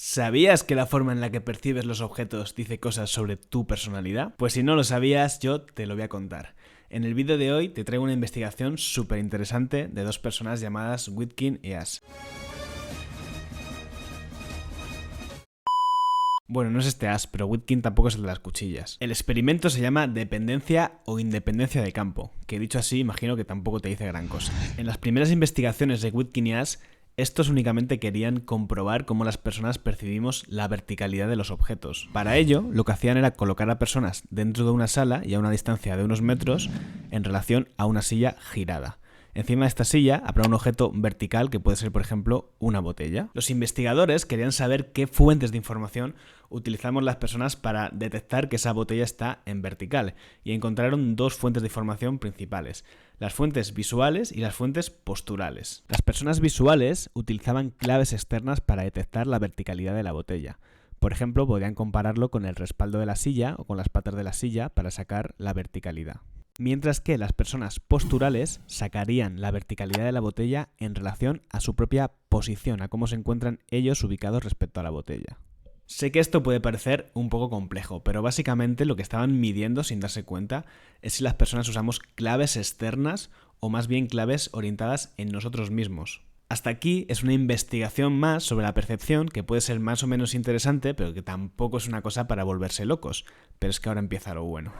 ¿Sabías que la forma en la que percibes los objetos dice cosas sobre tu personalidad? Pues si no lo sabías, yo te lo voy a contar. En el vídeo de hoy te traigo una investigación súper interesante de dos personas llamadas Witkin y Ash. Bueno, no es este Ash, pero Witkin tampoco es el de las cuchillas. El experimento se llama dependencia o independencia de campo, que dicho así imagino que tampoco te dice gran cosa. En las primeras investigaciones de Witkin y Ash, estos únicamente querían comprobar cómo las personas percibimos la verticalidad de los objetos. Para ello, lo que hacían era colocar a personas dentro de una sala y a una distancia de unos metros en relación a una silla girada. Encima de esta silla habrá un objeto vertical que puede ser, por ejemplo, una botella. Los investigadores querían saber qué fuentes de información utilizamos las personas para detectar que esa botella está en vertical y encontraron dos fuentes de información principales: las fuentes visuales y las fuentes posturales. Las personas visuales utilizaban claves externas para detectar la verticalidad de la botella. Por ejemplo, podían compararlo con el respaldo de la silla o con las patas de la silla para sacar la verticalidad. Mientras que las personas posturales sacarían la verticalidad de la botella en relación a su propia posición, a cómo se encuentran ellos ubicados respecto a la botella. Sé que esto puede parecer un poco complejo, pero básicamente lo que estaban midiendo sin darse cuenta es si las personas usamos claves externas o más bien claves orientadas en nosotros mismos. Hasta aquí es una investigación más sobre la percepción que puede ser más o menos interesante, pero que tampoco es una cosa para volverse locos. Pero es que ahora empieza lo bueno.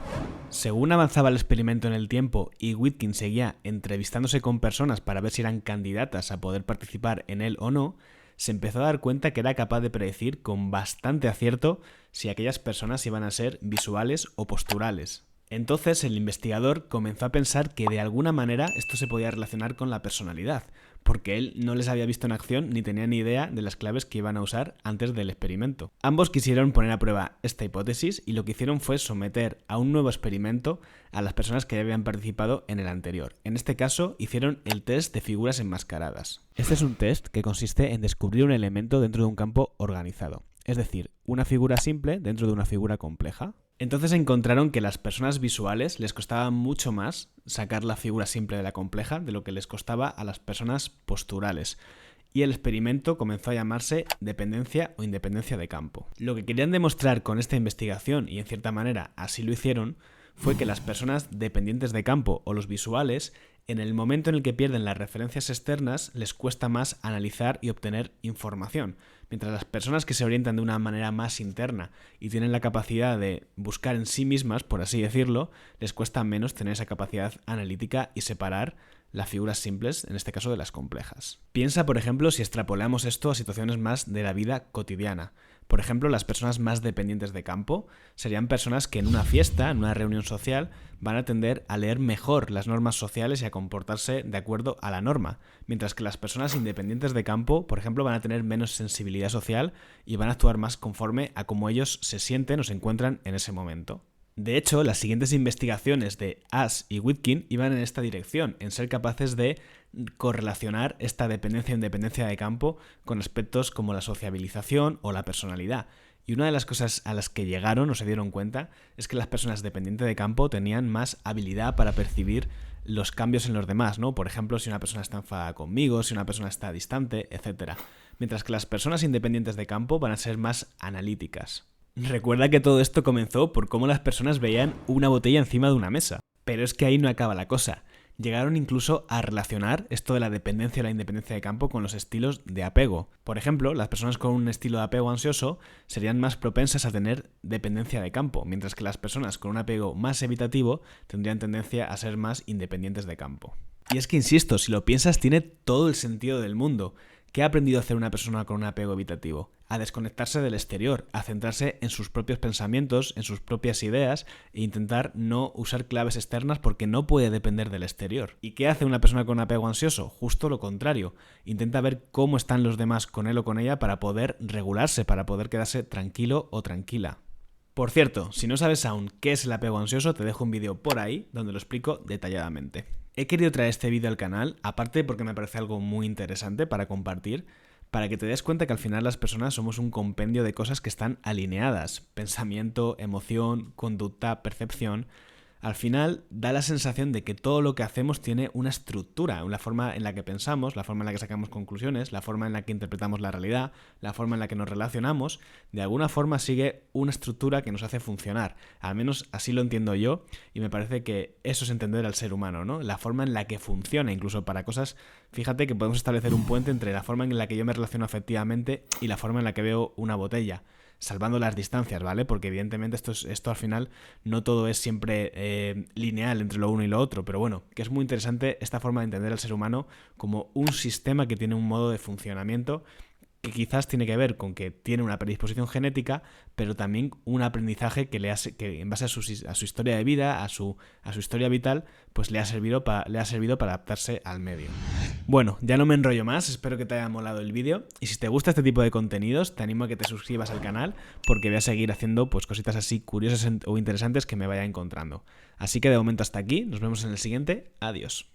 Según avanzaba el experimento en el tiempo y Witkin seguía entrevistándose con personas para ver si eran candidatas a poder participar en él o no, se empezó a dar cuenta que era capaz de predecir con bastante acierto si aquellas personas iban a ser visuales o posturales. Entonces el investigador comenzó a pensar que de alguna manera esto se podía relacionar con la personalidad, porque él no les había visto en acción ni tenía ni idea de las claves que iban a usar antes del experimento. Ambos quisieron poner a prueba esta hipótesis y lo que hicieron fue someter a un nuevo experimento a las personas que ya habían participado en el anterior. En este caso hicieron el test de figuras enmascaradas. Este es un test que consiste en descubrir un elemento dentro de un campo organizado, es decir, una figura simple dentro de una figura compleja. Entonces encontraron que a las personas visuales les costaba mucho más sacar la figura simple de la compleja de lo que les costaba a las personas posturales. Y el experimento comenzó a llamarse dependencia o independencia de campo. Lo que querían demostrar con esta investigación, y en cierta manera así lo hicieron, fue que las personas dependientes de campo o los visuales, en el momento en el que pierden las referencias externas, les cuesta más analizar y obtener información, mientras las personas que se orientan de una manera más interna y tienen la capacidad de buscar en sí mismas, por así decirlo, les cuesta menos tener esa capacidad analítica y separar las figuras simples, en este caso de las complejas. Piensa, por ejemplo, si extrapolamos esto a situaciones más de la vida cotidiana. Por ejemplo, las personas más dependientes de campo serían personas que en una fiesta, en una reunión social, van a tender a leer mejor las normas sociales y a comportarse de acuerdo a la norma, mientras que las personas independientes de campo, por ejemplo, van a tener menos sensibilidad social y van a actuar más conforme a cómo ellos se sienten o se encuentran en ese momento. De hecho, las siguientes investigaciones de Ash y Witkin iban en esta dirección, en ser capaces de correlacionar esta dependencia e independencia de campo con aspectos como la sociabilización o la personalidad. Y una de las cosas a las que llegaron o se dieron cuenta es que las personas dependientes de campo tenían más habilidad para percibir los cambios en los demás, ¿no? Por ejemplo, si una persona está enfadada conmigo, si una persona está distante, etc. Mientras que las personas independientes de campo van a ser más analíticas. Recuerda que todo esto comenzó por cómo las personas veían una botella encima de una mesa. Pero es que ahí no acaba la cosa. Llegaron incluso a relacionar esto de la dependencia y la independencia de campo con los estilos de apego. Por ejemplo, las personas con un estilo de apego ansioso serían más propensas a tener dependencia de campo, mientras que las personas con un apego más evitativo tendrían tendencia a ser más independientes de campo. Y es que, insisto, si lo piensas, tiene todo el sentido del mundo. ¿Qué ha aprendido a hacer una persona con un apego evitativo? A desconectarse del exterior, a centrarse en sus propios pensamientos, en sus propias ideas e intentar no usar claves externas porque no puede depender del exterior. ¿Y qué hace una persona con un apego ansioso? Justo lo contrario. Intenta ver cómo están los demás con él o con ella para poder regularse, para poder quedarse tranquilo o tranquila. Por cierto, si no sabes aún qué es el apego ansioso, te dejo un vídeo por ahí donde lo explico detalladamente. He querido traer este vídeo al canal, aparte porque me parece algo muy interesante para compartir, para que te des cuenta que al final las personas somos un compendio de cosas que están alineadas: pensamiento, emoción, conducta, percepción. Al final da la sensación de que todo lo que hacemos tiene una estructura, la forma en la que pensamos, la forma en la que sacamos conclusiones, la forma en la que interpretamos la realidad, la forma en la que nos relacionamos, de alguna forma sigue una estructura que nos hace funcionar. Al menos así lo entiendo yo y me parece que eso es entender al ser humano, ¿no? La forma en la que funciona, incluso para cosas, fíjate que podemos establecer un puente entre la forma en la que yo me relaciono afectivamente y la forma en la que veo una botella. Salvando las distancias, ¿vale? Porque evidentemente esto al final no todo es siempre lineal entre lo uno y lo otro, pero bueno, que es muy interesante esta forma de entender al ser humano como un sistema que tiene un modo de funcionamiento que quizás tiene que ver con que tiene una predisposición genética, pero también un aprendizaje que en base a su historia de vida, a su historia vital, pues le ha servido para adaptarse al medio. Bueno, ya no me enrollo más, espero que te haya molado el vídeo y si te gusta este tipo de contenidos te animo a que te suscribas al canal porque voy a seguir haciendo pues cositas así curiosas o interesantes que me vaya encontrando. Así que de momento hasta aquí, nos vemos en el siguiente, adiós.